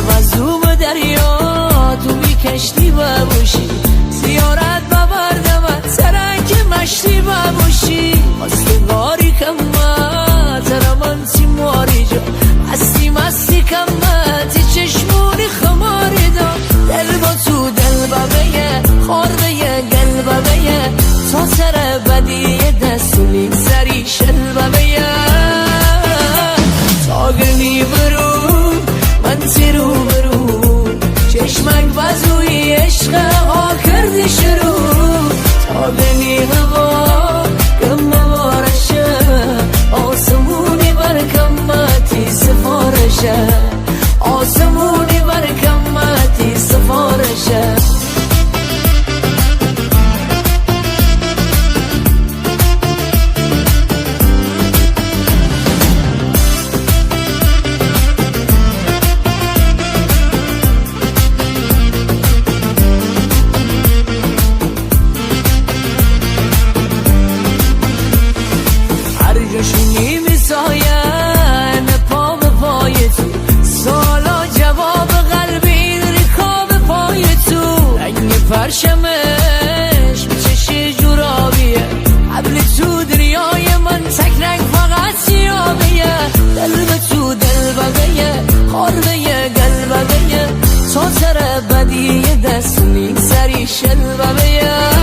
غزوم دریا تو بی کشتی باشی زیارت ببردم ترک مشتی باشی مستقاری کمه ترمانتی ماری جا مستی کمه تی چشمونی خماری دا دل با تو دل ببیه خورده گل ببیه تا سر بدی دستونی سری شل ببیه تاگرنی برو من تیرو برو چشمک بازوی عشق ها کردی شروع تاگرنی هوا کم بارشه آسمونی برکمتی سفارشه آسمونی برکمتی سفارشه جاشونی میساین پا به پای تو سالا جواب قلبی رکاب پای تو رنگ پرشمش میچشی جورابیه حبل تو دریای من تک رنگ فقط سیابیه دل به تو دل بگیه خورده گل بگیه تا سر بدی دست میگذری شل بگیه